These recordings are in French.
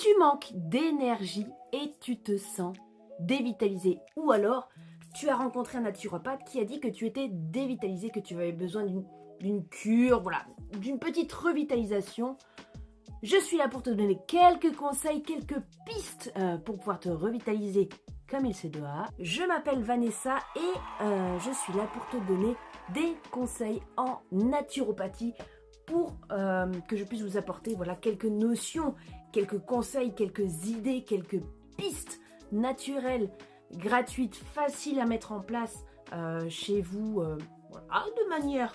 Tu manques d'énergie et tu te sens dévitalisé. Ou alors, tu as rencontré un naturopathe qui a dit que tu étais dévitalisé, que tu avais besoin d'une cure, voilà, d'une petite revitalisation. Je suis là pour te donner quelques conseils, quelques pistes pour pouvoir te revitaliser comme il se doit. Je m'appelle Vanessa et je suis là pour te donner des conseils en naturopathie pour que je puisse vous apporter voilà, quelques notions, quelques conseils, quelques idées, quelques pistes naturelles, gratuites, faciles à mettre en place chez vous voilà, de manière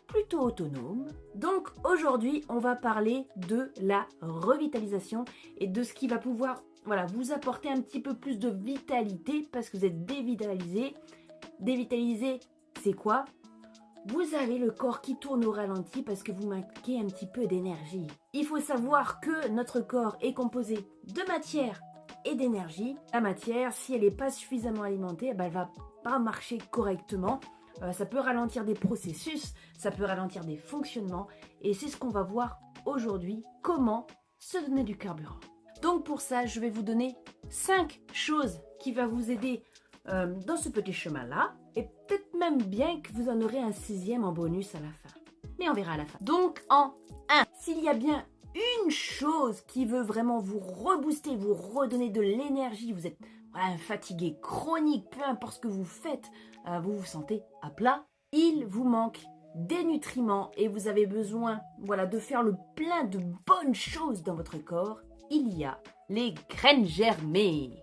plutôt autonome. Donc aujourd'hui, on va parler de la revitalisation et de ce qui va pouvoir voilà, vous apporter un petit peu plus de vitalité parce que vous êtes dévitalisé. Dévitalisé, c'est quoi? Vous avez le corps qui tourne au ralenti parce que vous manquez un petit peu d'énergie. Il faut savoir que notre corps est composé de matière et d'énergie. La matière, si elle n'est pas suffisamment alimentée, elle ne va pas marcher correctement. Ça peut ralentir des processus, ça peut ralentir des fonctionnements. Et c'est ce qu'on va voir aujourd'hui, comment se donner du carburant. Donc pour ça, je vais vous donner 5 choses qui vont vous aider dans ce petit chemin-là. Et peut-être même bien que vous en aurez un 6e en bonus à la fin. Mais on verra à la fin. Donc en 1, s'il y a bien une chose qui veut vraiment vous rebooster, vous redonner de l'énergie, vous êtes voilà, fatigué, chronique, peu importe ce que vous faites, vous vous sentez à plat, il vous manque des nutriments et vous avez besoin voilà, de faire le plein de bonnes choses dans votre corps, il y a les graines germées.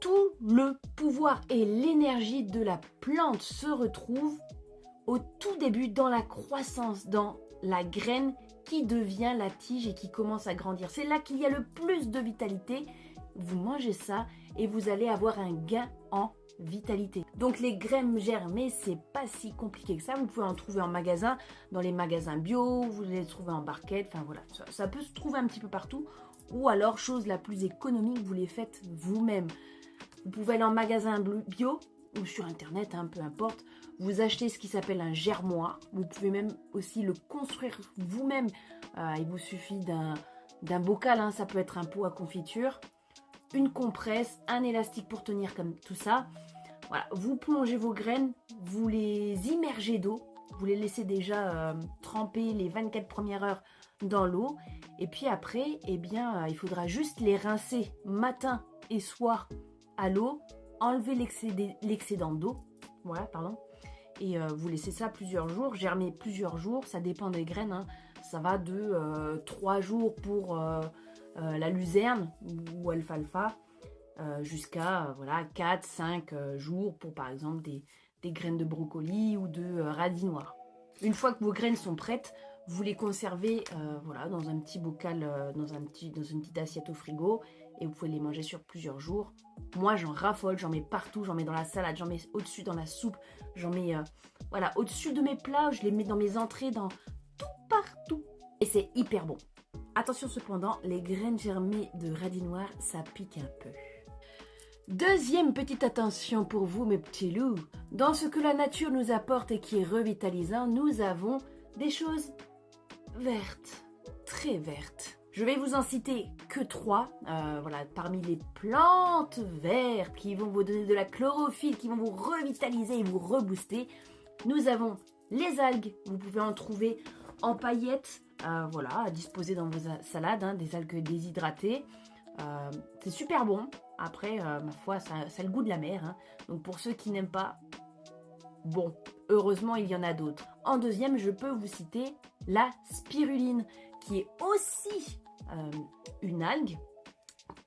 Tout le pouvoir et l'énergie de la plante se retrouvent au tout début dans la croissance, dans la graine qui devient la tige et qui commence à grandir. C'est là qu'il y a le plus de vitalité. Vous mangez ça et vous allez avoir un gain en vitalité. Donc les graines germées, c'est pas si compliqué que ça. Vous pouvez en trouver en magasin, dans les magasins bio, vous les trouver en barquette, enfin voilà, ça peut se trouver un petit peu partout. Ou alors, chose la plus économique, vous les faites vous-même. Vous pouvez aller en magasin bio ou sur internet, peu importe. Vous achetez ce qui s'appelle un germoir. Vous pouvez même aussi le construire vous-même. Il vous suffit d'un bocal, ça peut être un pot à confiture, une compresse, un élastique pour tenir comme tout ça. Voilà, vous plongez vos graines, vous les immergez d'eau, vous les laissez déjà tremper les 24 premières heures dans l'eau. Et puis après, eh bien, il faudra juste les rincer matin et soir à l'eau, enlever l'excédent d'eau, voilà, pardon, et vous laissez ça plusieurs jours, germer plusieurs jours, ça dépend des graines, ça va de 3 jours pour la luzerne ou alfalfa, jusqu'à voilà, 4-5 jours pour par exemple des graines de brocoli ou de radis noirs. Une fois que vos graines sont prêtes, vous les conservez voilà, dans un petit bocal, dans une petite assiette au frigo, et vous pouvez les manger sur plusieurs jours. Moi, j'en raffole, j'en mets partout, j'en mets dans la salade, j'en mets au-dessus dans la soupe, j'en mets voilà, au-dessus de mes plats, je les mets dans mes entrées, dans tout partout. Et c'est hyper bon. Attention cependant, les graines germées de radis noir, ça pique un peu. Deuxième petite attention pour vous, mes petits loups. Dans ce que la nature nous apporte et qui est revitalisant, nous avons des choses vertes, très vertes. Je vais vous en citer que 3, voilà, parmi les plantes vertes qui vont vous donner de la chlorophylle, qui vont vous revitaliser et vous rebooster. Nous avons les algues, vous pouvez en trouver en paillettes, voilà, à disposer dans vos salades, des algues déshydratées. C'est super bon, après, ma foi, ça a le goût de la mer, donc pour ceux qui n'aiment pas, bon, heureusement il y en a d'autres. En deuxième, je peux vous citer la spiruline, qui est aussi une algue,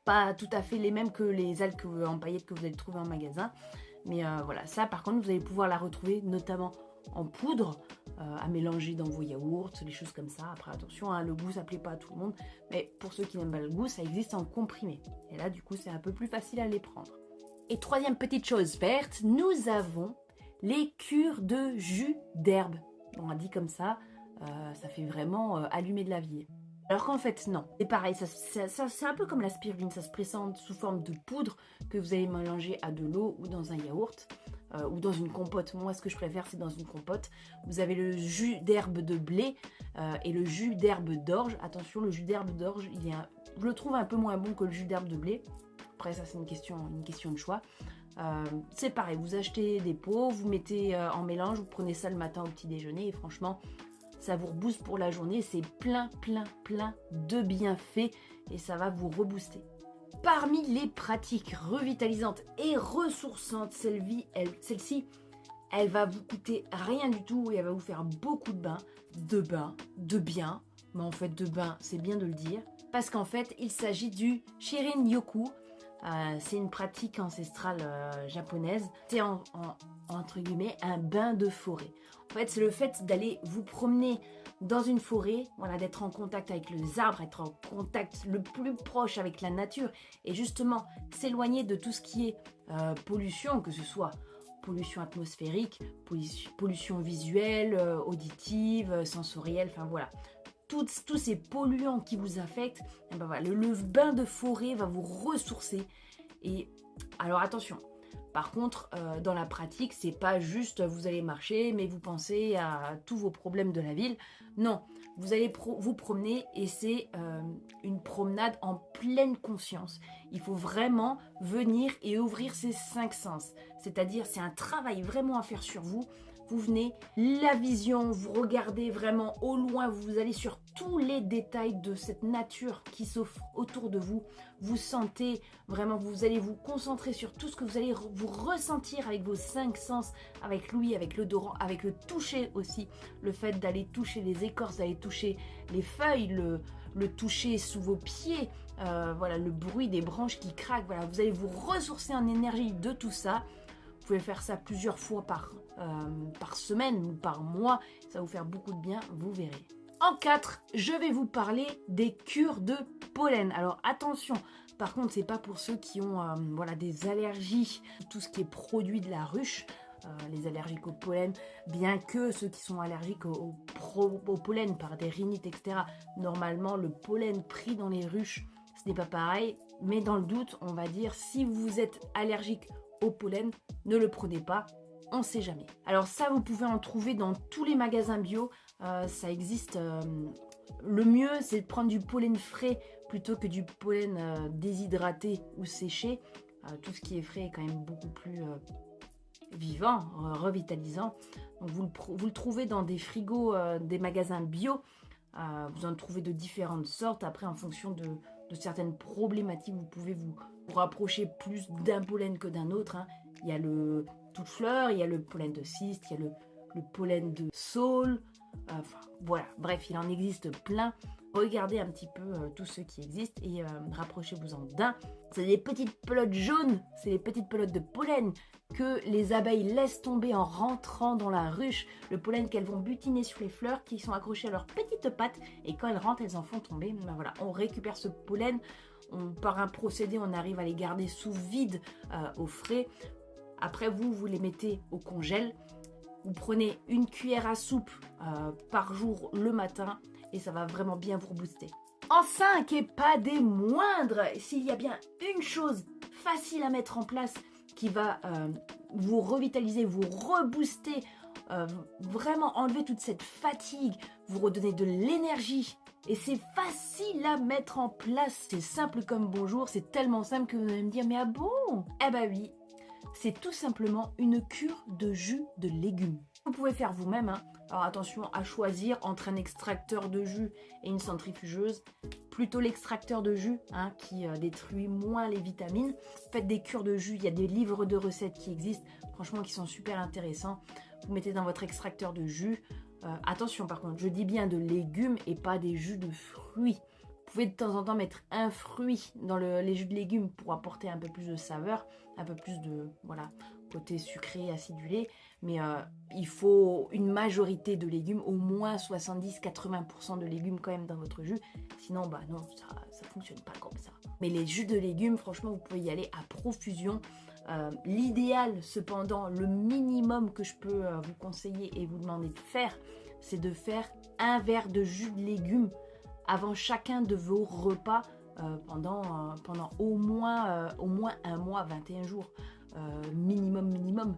pas tout à fait les mêmes que les algues en paillettes que vous allez trouver en magasin, mais voilà, ça par contre vous allez pouvoir la retrouver notamment en poudre, à mélanger dans vos yaourts, des choses comme ça. Après attention, le goût ça plaît pas à tout le monde, mais pour ceux qui n'aiment pas le goût, ça existe en comprimé, et là du coup c'est un peu plus facile à les prendre. Et troisième petite chose verte, nous avons les cures de jus d'herbe. On a dit comme ça, ça fait vraiment allumer de la vie. Alors qu'en fait, non. C'est pareil, c'est un peu comme la spiruline, ça se présente sous forme de poudre que vous allez mélanger à de l'eau ou dans un yaourt ou dans une compote. Moi, ce que je préfère, c'est dans une compote. Vous avez le jus d'herbe de blé et le jus d'herbe d'orge. Attention, le jus d'herbe d'orge, il est Je le trouve un peu moins bon que le jus d'herbe de blé. Après ça c'est une question de choix. C'est pareil, vous achetez des pots, vous mettez en mélange, vous prenez ça le matin au petit déjeuner et franchement ça vous rebooste pour la journée, c'est plein de bienfaits et ça va vous rebooster. Parmi les pratiques revitalisantes et ressourçantes, celle-ci, elle va vous coûter rien du tout et elle va vous faire beaucoup de bien, mais en fait de bain c'est bien de le dire, parce qu'en fait il s'agit du Shirin-yoku. C'est une pratique ancestrale japonaise. C'est entre guillemets un bain de forêt. En fait, c'est le fait d'aller vous promener dans une forêt, voilà, d'être en contact avec les arbres, être en contact le plus proche avec la nature et justement s'éloigner de tout ce qui est pollution, que ce soit pollution atmosphérique, pollution visuelle, auditive, sensorielle, enfin voilà. Tous ces polluants qui vous affectent, et ben voilà, le bain de forêt va vous ressourcer. Et alors attention, par contre, dans la pratique, c'est pas juste vous allez marcher, mais vous pensez à tous vos problèmes de la ville. Non, vous allez vous promener et c'est une promenade en pleine conscience. Il faut vraiment venir et ouvrir ses 5 sens. C'est-à-dire, c'est un travail vraiment à faire sur vous. Vous venez, la vision, vous regardez vraiment au loin, vous allez sur tous les détails de cette nature qui s'offre autour de vous. Vous sentez vraiment, vous allez vous concentrer sur tout ce que vous allez vous ressentir avec vos 5 sens, avec l'ouïe, avec l'odorat, avec le toucher aussi. Le fait d'aller toucher les écorces, d'aller toucher les feuilles, le toucher sous vos pieds, voilà, le bruit des branches qui craquent. Voilà, vous allez vous ressourcer en énergie de tout ça. Vous pouvez faire ça plusieurs fois par semaine ou par mois. Ça va vous faire beaucoup de bien, vous verrez. En 4, je vais vous parler des cures de pollen. Alors attention, par contre, c'est pas pour ceux qui ont voilà, des allergies, tout ce qui est produit de la ruche, les allergiques au pollen, bien que ceux qui sont allergiques au pollen par des rhinites, etc. Normalement, le pollen pris dans les ruches, ce n'est pas pareil. Mais dans le doute, on va dire, si vous êtes allergique au pollen, ne le prenez pas, on ne sait jamais. Alors ça, vous pouvez en trouver dans tous les magasins bio, ça existe. Le mieux, c'est de prendre du pollen frais plutôt que du pollen déshydraté ou séché. Tout ce qui est frais est quand même beaucoup plus vivant, revitalisant. Donc vous le trouvez dans des frigos des magasins bio. Vous en trouvez de différentes sortes. Après, en fonction de certaines problématiques, vous pouvez vous rapprocher plus d'un pollen que d'un autre. Hein. Il y a le toute fleur, il y a le pollen de cyste, il y a le pollen de saule. Enfin, voilà, bref, il en existe plein. Regardez un petit peu tous ceux qui existent et rapprochez-vous-en d'un. C'est des petites pelotes jaunes, c'est les petites pelotes de pollen que les abeilles laissent tomber en rentrant dans la ruche. Le pollen qu'elles vont butiner sur les fleurs qui sont accrochées à leurs petites pattes et quand elles rentrent, elles en font tomber. Ben voilà, on récupère ce pollen. Par un procédé, on arrive à les garder sous vide au frais. Après, vous les mettez au congèle. Vous prenez une cuillère à soupe par jour le matin et ça va vraiment bien vous rebooster. En 5 et pas des moindres, s'il y a bien une chose facile à mettre en place qui va vous revitaliser, vous rebooster, vraiment enlever toute cette fatigue, vous redonner de l'énergie. Et c'est facile à mettre en place, c'est simple comme bonjour, c'est tellement simple que vous allez me dire mais ah bon? Eh ben oui, c'est tout simplement une cure de jus de légumes. Vous pouvez faire vous-même, hein. Alors attention à choisir entre un extracteur de jus et une centrifugeuse. Plutôt l'extracteur de jus hein, qui détruit moins les vitamines. Faites des cures de jus, il y a des livres de recettes qui existent, franchement qui sont super intéressants. Vous mettez dans votre extracteur de jus. Attention par contre, je dis bien de légumes et pas des jus de fruits. Vous pouvez de temps en temps mettre un fruit dans les jus de légumes pour apporter un peu plus de saveur, un peu plus de voilà, côté sucré, acidulé. Mais il faut une majorité de légumes, au moins 70-80% de légumes quand même dans votre jus. Sinon, bah non, ça fonctionne pas comme ça. Mais les jus de légumes, franchement, vous pouvez y aller à profusion. L'idéal, cependant, le minimum que je peux vous conseiller et vous demander de faire, c'est de faire un verre de jus de légumes avant chacun de vos repas pendant au moins un mois, 21 jours. Minimum.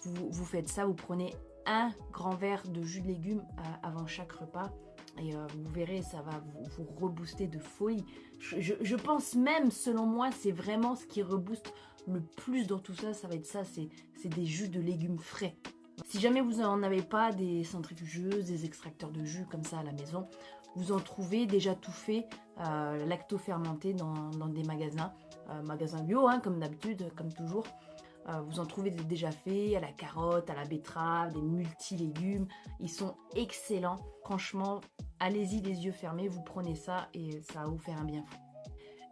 Vous faites ça, vous prenez un grand verre de jus de légumes avant chaque repas. Et vous verrez, ça va vous rebooster de folie. Je pense même, selon moi, c'est vraiment ce qui rebooste le plus dans tout ça. Ça va être ça, c'est des jus de légumes frais. Si jamais vous n'en avez pas des centrifugeuses, des extracteurs de jus comme ça à la maison, vous en trouvez déjà tout fait, lacto-fermenté dans des magasins. Magasins bio, hein, comme d'habitude, comme toujours. Vous en trouvez déjà faits, à la carotte, à la betterave, des multi-légumes. Ils sont excellents. Franchement, allez-y les yeux fermés, vous prenez ça et ça va vous faire un bien fou.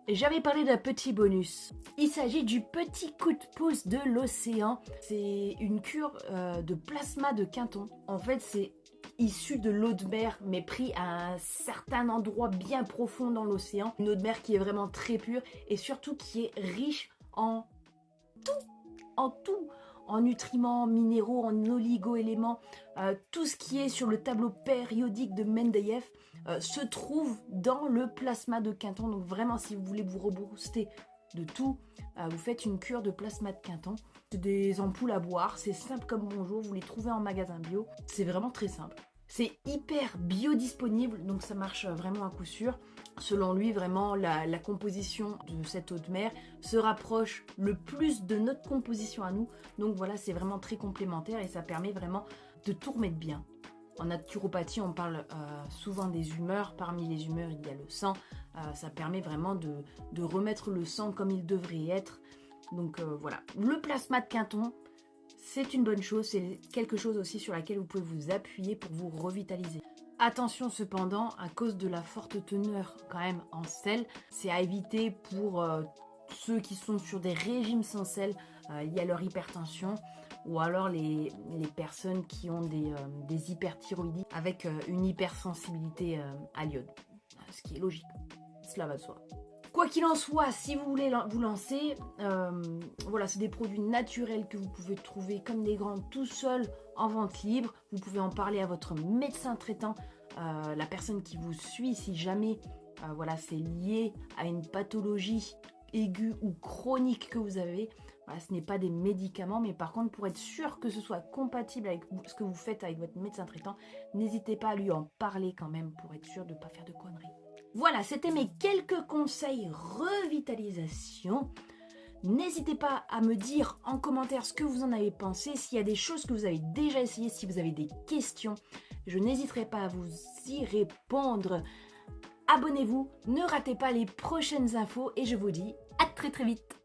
J'avais parlé d'un petit bonus. Il s'agit du petit coup de pouce de l'océan. C'est une cure de plasma de Quinton. En fait, c'est issu de l'eau de mer, mais pris à un certain endroit bien profond dans l'océan. Une eau de mer qui est vraiment très pure et surtout qui est riche en tout, en nutriments, minéraux, en oligo-éléments. Tout ce qui est sur le tableau périodique de Mendeleïev se trouve dans le plasma de Quinton. Donc vraiment, si vous voulez vous rebooster de tout, vous faites une cure de plasma de Quinton. C'est des ampoules à boire, c'est simple comme bonjour, vous les trouvez en magasin bio. C'est vraiment très simple. C'est hyper biodisponible, donc ça marche vraiment à coup sûr. Selon lui, vraiment, la composition de cette eau de mer se rapproche le plus de notre composition à nous. Donc voilà, c'est vraiment très complémentaire et ça permet vraiment de tout remettre bien. En naturopathie, on parle souvent des humeurs. Parmi les humeurs, il y a le sang. Ça permet vraiment de remettre le sang comme il devrait être. Donc voilà, le plasma de Quinton, c'est une bonne chose. C'est quelque chose aussi sur laquelle vous pouvez vous appuyer pour vous revitaliser. Attention cependant, à cause de la forte teneur quand même en sel, c'est à éviter pour ceux qui sont sur des régimes sans sel. Il y a leur hypertension ou alors les personnes qui ont des hyperthyroïdies avec une hypersensibilité à l'iode. Ce qui est logique, cela va de soi. Quoi qu'il en soit, si vous voulez vous lancer, voilà, c'est des produits naturels que vous pouvez trouver comme des grands tout seuls en vente libre. Vous pouvez en parler à votre médecin traitant, la personne qui vous suit, si jamais voilà, c'est lié à une pathologie aiguë ou chronique que vous avez. Voilà, ce n'est pas des médicaments, mais par contre, pour être sûr que ce soit compatible avec ce que vous faites avec votre médecin traitant, n'hésitez pas à lui en parler quand même pour être sûr de ne pas faire de conneries. Voilà, c'était mes quelques conseils revitalisation. N'hésitez pas à me dire en commentaire ce que vous en avez pensé, s'il y a des choses que vous avez déjà essayées, si vous avez des questions, je n'hésiterai pas à vous y répondre. Abonnez-vous, ne ratez pas les prochaines infos et je vous dis à très vite.